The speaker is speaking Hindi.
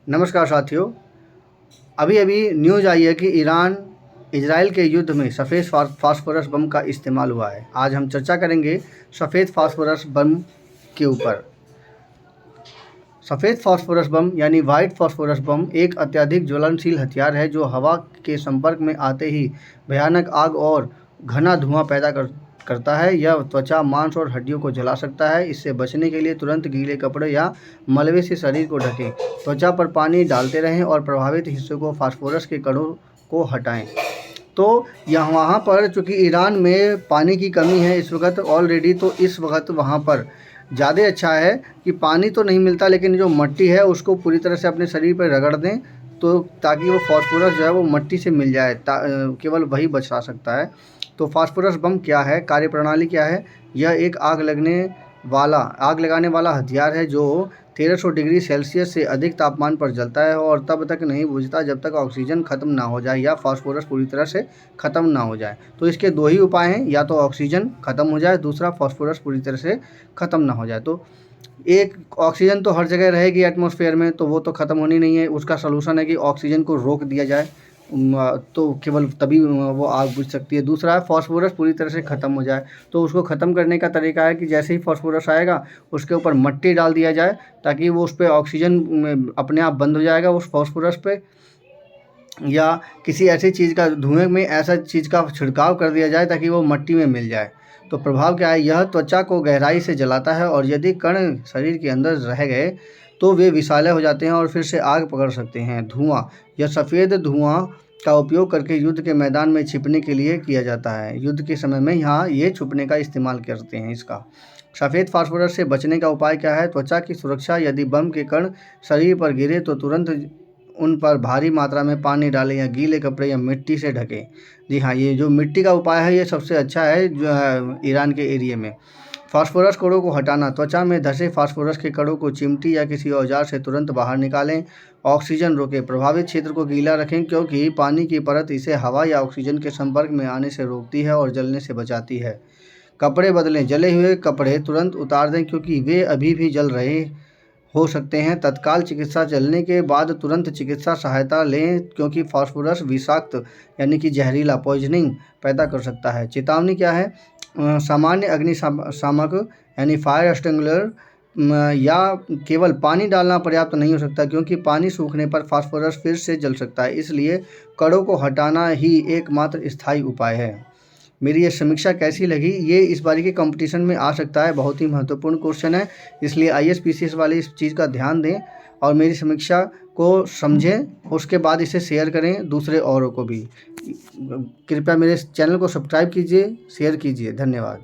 नमस्कार साथियों। अभी अभी न्यूज़ आई है कि ईरान इजराइल के युद्ध में सफ़ेद फास्फोरस बम का इस्तेमाल हुआ है। आज हम चर्चा करेंगे सफ़ेद फास्फोरस बम के ऊपर। सफ़ेद फास्फोरस बम यानी वाइट फास्फोरस बम एक अत्यधिक ज्वलनशील हथियार है जो हवा के संपर्क में आते ही भयानक आग और घना धुआं पैदा करता है। यह त्वचा, मांस और हड्डियों को जला सकता है। इससे बचने के लिए तुरंत गीले कपड़े या मलबे से शरीर को ढकें। त्वचा पर पानी डालते रहें और प्रभावित हिस्सों को फास्फोरस के कणों को हटाएं। तो यहाँ वहाँ पर चूँकि ईरान में पानी की कमी है इस वक्त ऑलरेडी, तो इस वक्त वहाँ पर ज़्यादा अच्छा है कि पानी तो नहीं मिलता, लेकिन जो मिट्टी है उसको पूरी तरह से अपने शरीर पर रगड़ दें, तो ताकि वो फास्फोरस जो है वो मिट्टी से मिल जाए। केवल वही बचा सकता है। तो फास्फोरस बम क्या है, कार्यप्रणाली क्या है? यह एक आग लगाने वाला हथियार है जो 1300 डिग्री सेल्सियस से अधिक तापमान पर जलता है और तब तक नहीं बुझता जब तक ऑक्सीजन खत्म ना हो जाए या फास्फोरस पूरी तरह से ख़त्म ना हो जाए। तो इसके दो ही उपाय हैं, या तो ऑक्सीजन ख़त्म हो जाए, दूसरा फास्फोरस पूरी तरह से ख़त्म ना हो जाए। तो एक ऑक्सीजन तो हर जगह रहेगी एटमॉस्फेयर में, तो वो तो ख़त्म होनी नहीं है। उसका सलूशन है कि ऑक्सीजन को रोक दिया जाए, तो केवल तभी वो आग बुझ सकती है। दूसरा है फास्फोरस पूरी तरह से ख़त्म हो जाए। तो उसको ख़त्म करने का तरीका है कि जैसे ही फास्फोरस आएगा उसके ऊपर मिट्टी डाल दिया जाए, ताकि वो उस पर ऑक्सीजन अपने आप बंद हो जाएगा उस फास्फोरस पे, या किसी ऐसी चीज़ का धुएं में ऐसा चीज़ का छिड़काव कर दिया जाए ताकि वो मिट्टी में मिल जाए। तो प्रभाव क्या है, यह त्वचा को गहराई से जलाता है और यदि कण शरीर के अंदर रह गए तो वे विषैले हो जाते हैं और फिर से आग पकड़ सकते हैं। धुआं, यह सफ़ेद धुआं का उपयोग करके युद्ध के मैदान में छिपने के लिए किया जाता है। युद्ध के समय में यहाँ ये छुपने का इस्तेमाल करते हैं इसका। सफ़ेद फास्फोरस से बचने का उपाय क्या है? त्वचा की सुरक्षा, यदि बम के कण शरीर पर गिरे तो तुरंत उन पर भारी मात्रा में पानी डालें या गीले कपड़े या मिट्टी से ढकें। जी हाँ, ये जो मिट्टी का उपाय है ये सबसे अच्छा है जो है ईरान के एरिया में। फास्फोरस कणों को हटाना, त्वचा में धसे फास्फोरस के कणों को चिमटी या किसी औजार से तुरंत बाहर निकालें। ऑक्सीजन रोकें, प्रभावित क्षेत्र को गीला रखें क्योंकि पानी की परत इसे हवा या ऑक्सीजन के संपर्क में आने से रोकती है और जलने से बचाती है। कपड़े बदलें, जले हुए कपड़े तुरंत उतार दें क्योंकि वे अभी भी जल रहे हो सकते हैं। तत्काल चिकित्सा, चलने के बाद तुरंत चिकित्सा सहायता लें क्योंकि फास्फोरस विषाक्त यानी कि जहरीला पॉइजनिंग पैदा कर सकता है। चेतावनी क्या है? सामान्य अग्निशामक यानी फायर एक्सटिंग्विशर या केवल पानी डालना पर्याप्त नहीं हो सकता क्योंकि पानी सूखने पर फास्फोरस फिर से जल सकता है। इसलिए कणों को हटाना ही एकमात्र स्थायी उपाय है। मेरी ये समीक्षा कैसी लगी, ये इस बारी के कंपटीशन में आ सकता है। बहुत ही महत्वपूर्ण क्वेश्चन है, इसलिए ISPCS वाले इस चीज़ का ध्यान दें और मेरी समीक्षा को समझें। उसके बाद इसे शेयर करें दूसरे औरों को भी। कृपया मेरे चैनल को सब्सक्राइब कीजिए, शेयर कीजिए। धन्यवाद।